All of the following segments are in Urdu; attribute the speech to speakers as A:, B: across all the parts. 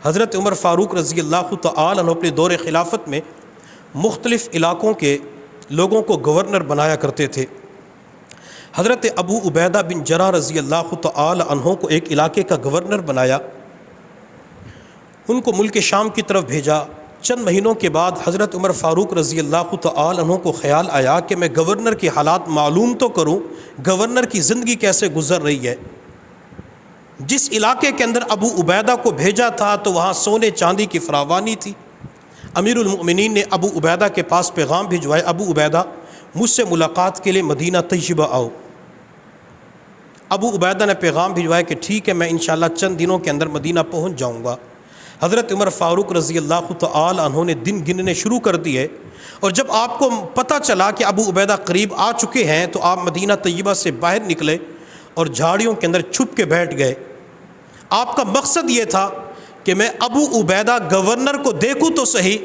A: حضرت عمر فاروق رضی اللہ تعالی عنہ اپنے دور خلافت میں مختلف علاقوں کے لوگوں کو گورنر بنایا کرتے تھے۔ حضرت ابو عبیدہ بن جراح رضی اللہ تعالی عنہ کو ایک علاقے کا گورنر بنایا، ان کو ملک شام کی طرف بھیجا۔ چند مہینوں کے بعد حضرت عمر فاروق رضی اللہ تعالی عنہ کو خیال آیا کہ میں گورنر کے حالات معلوم تو کروں، گورنر کی زندگی کیسے گزر رہی ہے۔ جس علاقے کے اندر ابو عبیدہ کو بھیجا تھا تو وہاں سونے چاندی کی فراوانی تھی۔ امیر المؤمنین نے ابو عبیدہ کے پاس پیغام بھجوائے، ابو عبیدہ مجھ سے ملاقات کے لیے مدینہ طیبہ آؤ۔ ابو عبیدہ نے پیغام بھجوایا کہ ٹھیک ہے، میں انشاءاللہ چند دنوں کے اندر مدینہ پہنچ جاؤں گا۔ حضرت عمر فاروق رضی اللہ تعالی عنہ نے دن گننے شروع کر دیے، اور جب آپ کو پتہ چلا کہ ابو عبیدہ قریب آ چکے ہیں تو آپ مدینہ طیبہ سے باہر نکلے اور جھاڑیوں کے اندر چھپ کے بیٹھ گئے۔ آپ کا مقصد یہ تھا کہ میں ابو عبیدہ گورنر کو دیکھوں تو صحیح،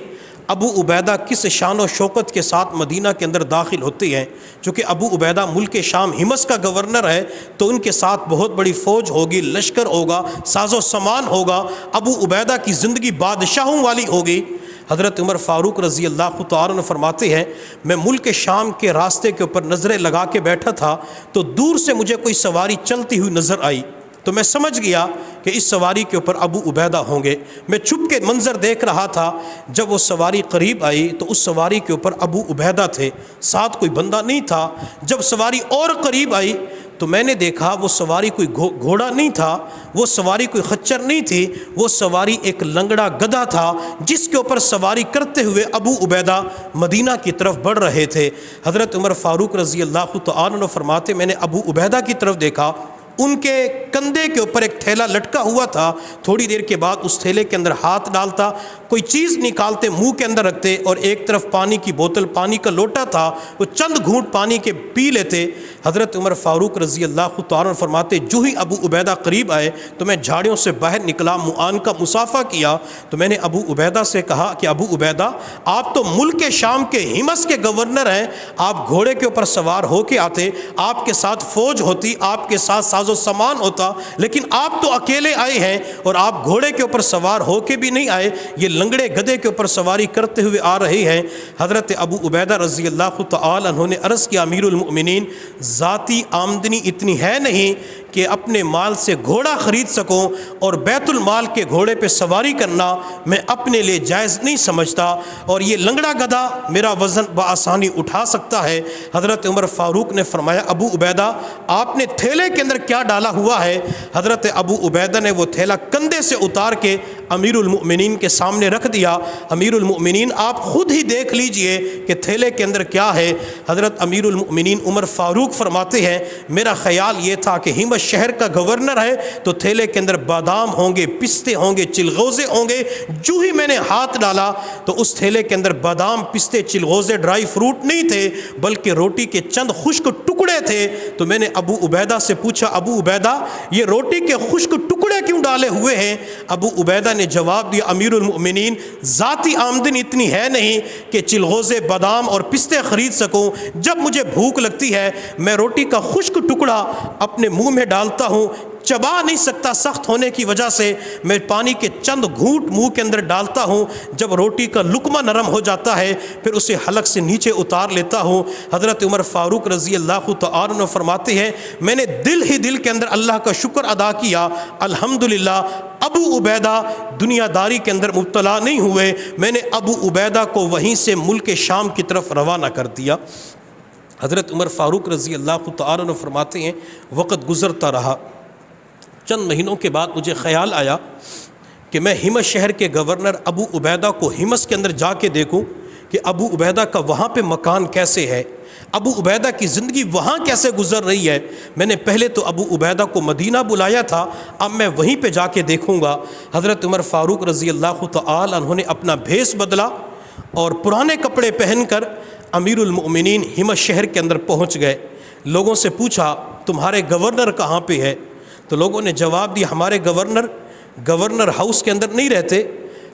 A: ابو عبیدہ کس شان و شوکت کے ساتھ مدینہ کے اندر داخل ہوتے ہیں۔ چونکہ ابو عبیدہ ملک شام حمص کا گورنر ہے تو ان کے ساتھ بہت بڑی فوج ہوگی، لشکر ہوگا، ساز و سامان ہوگا، ابو عبیدہ کی زندگی بادشاہوں والی ہوگی۔ حضرت عمر فاروق رضی اللہ تعالی عنہ فرماتے ہیں میں ملک شام کے راستے کے اوپر نظریں لگا کے بیٹھا تھا تو دور سے مجھے کوئی سواری چلتی ہوئی نظر آئی، تو میں سمجھ گیا کہ اس سواری کے اوپر ابو عبیدہ ہوں گے۔ میں چھپ کے منظر دیکھ رہا تھا، جب وہ سواری قریب آئی تو اس سواری کے اوپر ابو عبیدہ تھے، ساتھ کوئی بندہ نہیں تھا۔ جب سواری اور قریب آئی تو میں نے دیکھا وہ سواری کوئی گھوڑا نہیں تھا، وہ سواری کوئی خچر نہیں تھی، وہ سواری ایک لنگڑا گدھا تھا جس کے اوپر سواری کرتے ہوئے ابو عبیدہ مدینہ کی طرف بڑھ رہے تھے۔ حضرت عمر فاروق رضی اللہ تعالی عنہ فرماتے میں نے ابو عبیدہ کی طرف دیکھا، ان کے کندھے کے اوپر ایک تھیلا لٹکا ہوا تھا۔ تھوڑی دیر کے بعد اس تھیلے کے اندر ہاتھ ڈالتا، کوئی چیز نکالتے منہ کے اندر رکھتے، اور ایک طرف پانی کی بوتل، پانی کا لوٹا تھا، وہ چند گھونٹ پانی کے پی لیتے۔ حضرت عمر فاروق رضی اللہ تعالیٰ عنہ فرماتے جو ہی ابو عبیدہ قریب آئے تو میں جھاڑیوں سے باہر نکلا، معان کا مصافحہ کیا، تو میں نے ابو عبیدہ سے کہا کہ ابو عبیدہ آپ تو ملک شام کے حمص کے گورنر ہیں، آپ گھوڑے کے اوپر سوار ہو کے آتے، آپ کے ساتھ فوج ہوتی، آپ کے ساتھ ساز و سامان ہوتا، لیکن آپ تو اکیلے آئے ہیں اور آپ گھوڑے کے اوپر سوار ہو کے بھی نہیں آئے، یہ لنگڑے گدھے کے اوپر سواری کرتے ہوئے آ رہے ہیں۔ حضرت ابو عبیدہ رضی اللہ تعالی عنہ نے عرض کیا امیر المؤمنین ذاتی آمدنی اتنی ہے نہیں کہ اپنے مال سے گھوڑا خرید سکوں، اور بیت المال کے گھوڑے پہ سواری کرنا میں اپنے لیے جائز نہیں سمجھتا، اور یہ لنگڑا گدھا میرا وزن بآسانی اٹھا سکتا ہے۔ حضرت عمر فاروق نے فرمایا ابو عبیدہ آپ نے تھیلے کے اندر کیا ڈالا ہوا ہے؟ حضرت ابو عبیدہ نے وہ تھیلا کندھے سے اتار کے امیر المؤمنین کے سامنے رکھ دیا۔ امیر المؤمنین آپ خود ہی دیکھ لیجئے کہ تھیلے کے اندر کیا ہے۔ حضرت امیر المؤمنین عمر فاروق فرماتے ہیں میرا خیال یہ تھا کہ حمص شہر کا گورنر ہے تو تھیلے کے اندر بادام ہوں گے، پستے ہوں گے، چلغوزے ہوں گے۔ جو ہی میں نے ہاتھ ڈالا تو اس تھیلے کے اندر بادام، پستے، چلغوزے، ڈرائی فروٹ نہیں تھے بلکہ روٹی کے چند خشک ٹکڑے تھے۔ تو میں نے ابو عبیدہ سے پوچھا ابو عبیدہ یہ روٹی کے خشک ٹکڑے کیوں ڈالے ہوئے ہیں؟ ابو عبیدہ نے جواب دیا امیر المؤمنین ذاتی آمدنی اتنی ہے نہیں کہ چلغوزے، بادام اور پستے خرید سکوں، جب مجھے بھوک لگتی ہے میں روٹی کا خشک ٹکڑا اپنے منہ میں ڈالتا ہوں، چبا نہیں سکتا سخت ہونے کی وجہ سے، میں پانی کے چند گھونٹ منہ کے اندر ڈالتا ہوں، جب روٹی کا لقمہ نرم ہو جاتا ہے پھر اسے حلق سے نیچے اتار لیتا ہوں۔ حضرت عمر فاروق رضی اللہ تعالی عنہ فرماتے ہیں میں نے دل ہی دل کے اندر اللہ کا شکر ادا کیا، الحمدللہ ابو عبیدہ دنیا داری کے اندر مبتلا نہیں ہوئے۔ میں نے ابو عبیدہ کو وہیں سے ملک شام کی طرف روانہ کر دیا۔ حضرت عمر فاروق رضی اللہ تعالی عنہ فرماتے ہیں وقت گزرتا رہا، چند مہینوں کے بعد مجھے خیال آیا کہ میں حمص شہر کے گورنر ابو عبیدہ کو حمص کے اندر جا کے دیکھوں کہ ابو عبیدہ کا وہاں پہ مکان کیسے ہے، ابو عبیدہ کی زندگی وہاں کیسے گزر رہی ہے۔ میں نے پہلے تو ابو عبیدہ کو مدینہ بلایا تھا، اب میں وہیں پہ جا کے دیکھوں گا۔ حضرت عمر فاروق رضی اللہ تعالی عنہ نے اپنا بھیس بدلا اور پرانے کپڑے پہن کر امیر المؤمنین حمص شہر کے اندر پہنچ گئے۔ لوگوں سے پوچھا تمہارے گورنر کہاں پہ ہے؟ تو لوگوں نے جواب دیا ہمارے گورنر ہاؤس کے اندر نہیں رہتے،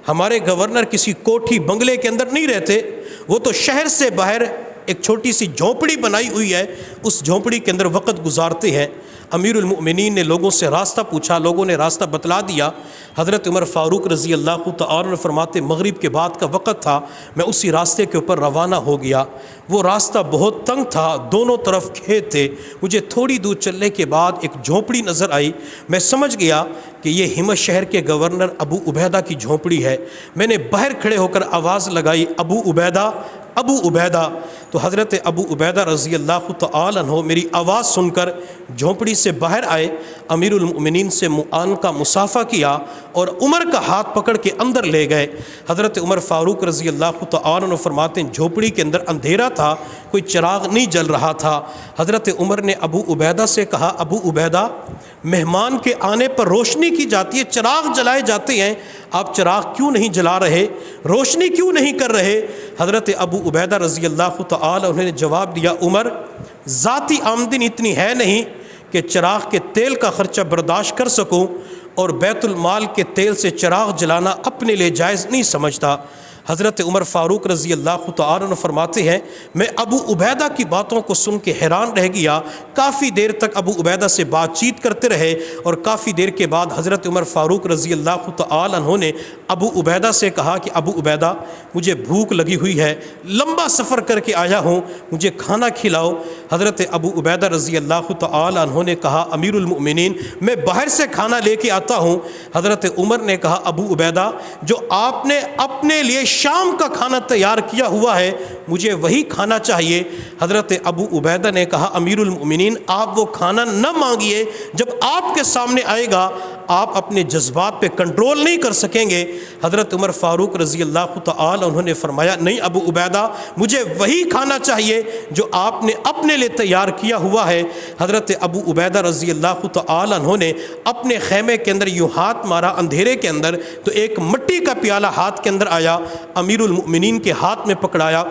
A: ہمارے گورنر کسی کوٹھی بنگلے کے اندر نہیں رہتے، وہ تو شہر سے باہر ایک چھوٹی سی جھونپڑی بنائی ہوئی ہے، اس جھونپڑی کے اندر وقت گزارتے ہیں۔ امیر المؤمنین نے لوگوں سے راستہ پوچھا، لوگوں نے راستہ بتلا دیا۔ حضرت عمر فاروق رضی اللہ تعالی عنہ فرماتے مغرب کے بعد کا وقت تھا، میں اسی راستے کے اوپر روانہ ہو گیا۔ وہ راستہ بہت تنگ تھا، دونوں طرف کھیت تھے۔ مجھے تھوڑی دور چلنے کے بعد ایک جھونپڑی نظر آئی، میں سمجھ گیا کہ یہ حمص شہر کے گورنر ابو عبیدہ کی جھونپڑی ہے۔ میں نے باہر کھڑے ہو کر آواز لگائی، ابو عبیدہ، ابو عبیدہ۔ تو حضرت ابو عبیدہ رضی اللہ تعالی عنہ میری آواز سن کر جھونپڑی سے باہر آئے، امیر المؤمنین سے معانقہ مصافحہ کیا اور عمر کا ہاتھ پکڑ کے اندر لے گئے۔ حضرت عمر فاروق رضی اللہ تعالی عنہ فرماتے ہیں جھونپڑی کے اندر اندھیرا تھا، کوئی چراغ نہیں جل رہا تھا۔ حضرت عمر نے ابو عبیدہ سے کہا، ابو عبیدہ، مہمان کے آنے پر روشنی کی جاتی ہے، چراغ جلائے جاتے ہیں، آپ چراغ کیوں نہیں جلا رہے، روشنی کیوں نہیں کر رہے؟ حضرت ابو عبیدہ رضی اللہ تعالی عنہ نے جواب دیا، عمر، ذاتی آمدنی اتنی ہے نہیں کہ چراغ کے تیل کا خرچہ برداشت کر سکوں، اور بیت المال کے تیل سے چراغ جلانا اپنے لیے جائز نہیں سمجھتا۔ حضرت عمر فاروق رضی اللہ تعالی عنہ فرماتے ہیں میں ابو عبیدہ کی باتوں کو سن کے حیران رہ گیا۔ کافی دیر تک ابو عبیدہ سے بات چیت کرتے رہے، اور کافی دیر کے بعد حضرت عمر فاروق رضی اللہ تعالی عنہ نے ابو عبیدہ سے کہا کہ ابو عبیدہ، مجھے بھوک لگی ہوئی ہے، لمبا سفر کر کے آیا ہوں، مجھے کھانا کھلاؤ۔ حضرت ابو عبیدہ رضی اللہ تعالی عنہ نے کہا، امیر المؤمنین، میں باہر سے کھانا لے کے آتا ہوں۔ حضرت عمر نے کہا، ابو عبیدہ، جو آپ نے اپنے لیے شام کا کھانا تیار کیا ہوا ہے مجھے وہی کھانا چاہیے۔ حضرت ابو عبیدہ نے کہا، امیر المؤمنین، آپ وہ کھانا نہ مانگیے، جب آپ کے سامنے آئے گا آپ اپنے جذبات پہ کنٹرول نہیں کر سکیں گے۔ حضرت عمر فاروق رضی اللہ تعالی عنہ نے فرمایا، نہیں ابو عبیدہ، مجھے وہی کھانا چاہیے جو آپ نے اپنے لیے تیار کیا ہوا ہے۔ حضرت ابو عبیدہ رضی اللہ تعالی عنہ نے اپنے خیمے کے اندر یوں ہاتھ مارا اندھیرے کے اندر، تو ایک مٹی کا پیالہ ہاتھ کے اندر آیا، امیر المؤمنین کے ہاتھ میں پکڑایا۔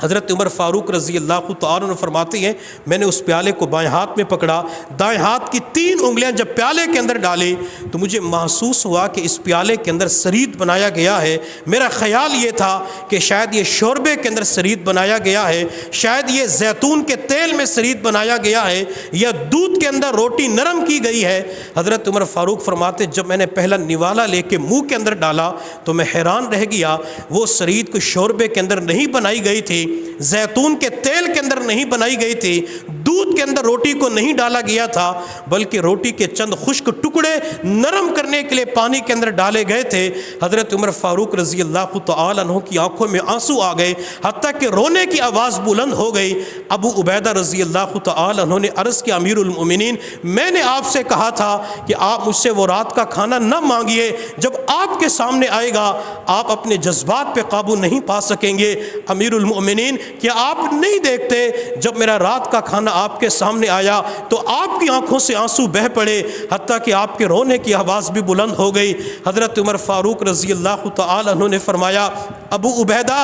A: حضرت عمر فاروق رضی اللہ تعالی عنہ فرماتے ہیں میں نے اس پیالے کو بائیں ہاتھ میں پکڑا، دائیں ہاتھ کی 3 انگلیاں جب پیالے کے اندر ڈالی تو مجھے محسوس ہوا کہ اس پیالے کے اندر سرید بنایا گیا ہے۔ میرا خیال یہ تھا کہ شاید یہ شوربے کے اندر سرید بنایا گیا ہے، شاید یہ زیتون کے تیل میں سرید بنایا گیا ہے، یا دودھ کے اندر روٹی نرم کی گئی ہے۔ حضرت عمر فاروق فرماتے جب میں نے پہلا نوالا لے کے منہ کے اندر ڈالا تو میں حیران رہ گیا، وہ سرید کو شوربے کے اندر نہیں بنائی گئی تھی، زیتون کے تیل کے اندر نہیں بنائی گئی تھی، دودھ کے اندر روٹی کو نہیں ڈالا گیا تھا، بلکہ روٹی کے چند خشک ٹکڑے نرم کرنے کے لیے پانی کے اندر ڈالے گئے تھے۔ حضرت عمر فاروق رضی اللہ تعالی عنہ کی آنکھوں میں آنسو آ گئے، حتیٰ کہ رونے کی آواز بلند ہو گئی۔ ابو عبیدہ رضی اللہ تعالی عنہ نے عرض کیا، امیر المؤمنین، میں نے آپ سے کہا تھا کہ آپ مجھ سے وہ رات کا کھانا نہ مانگیے، جب آپ کے سامنے آئے گا آپ اپنے جذبات پہ قابو نہیں پا سکیں گے۔ امیر المؤمنین، کیا آپ نہیں دیکھتے جب میرا رات کا کھانا آپ کے سامنے آیا تو آپ کی آنکھوں سے آنسو بہہ پڑے، حتیٰ کہ آپ کے رونے کی آواز بھی بلند ہو گئی۔ حضرت عمر فاروق رضی اللہ تعالی عنہ نے فرمایا، ابو عبیدہ،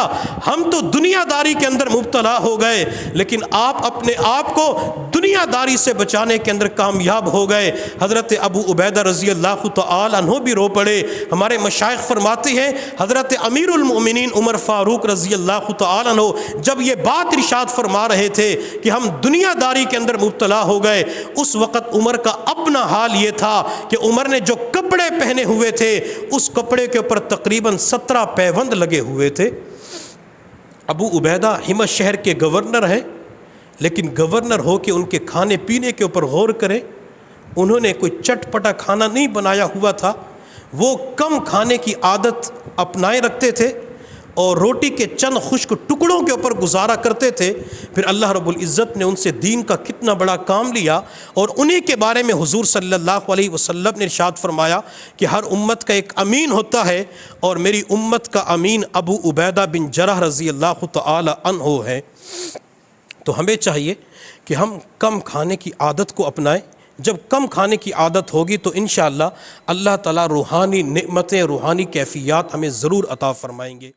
A: ہم تو دنیا داری کے اندر مبتلا ہو گئے، لیکن آپ اپنے آپ کو دنیا داری سے بچانے کے اندر کامیاب ہو گئے۔ حضرت ابو عبیدہ رضی اللہ تعالی عنہ بھی رو پڑے۔ ہمارے مشائخ فرماتے ہیں حضرت امیر المؤمنین عمر فاروق رضی اللہ تعالی عنہ جب یہ بات ارشاد فرما رہے تھے کہ ہم دنیا داری کے اندر مبتلا ہو گئے، اس وقت عمر کا اپنا حال یہ تھا کہ عمر نے جو کپڑے پہنے ہوئے تھے اس کپڑے کے اوپر تقریباً 17 پیوند لگے ہوئے تھے۔ ابو عبیدہ حمص شہر کے گورنر ہیں، لیکن گورنر ہو کے ان کے کھانے پینے کے اوپر غور کریں، انہوں نے کوئی چٹ پٹا کھانا نہیں بنایا ہوا تھا، وہ کم کھانے کی عادت اپنائے رکھتے تھے اور روٹی کے چند خشک ٹکڑوں کے اوپر گزارا کرتے تھے۔ پھر اللہ رب العزت نے ان سے دین کا کتنا بڑا کام لیا، اور انہی کے بارے میں حضور صلی اللہ علیہ وسلم نے ارشاد فرمایا کہ ہر امت کا ایک امین ہوتا ہے، اور میری امت کا امین ابو عبیدہ بن جرح رضی اللہ تعالی عنہ ہے۔ تو ہمیں چاہیے کہ ہم کم کھانے کی عادت کو اپنائیں۔ جب کم کھانے کی عادت ہوگی تو انشاءاللہ اللہ تعالیٰ روحانی نعمتیں، روحانی کیفیات ہمیں ضرور عطا فرمائیں گے۔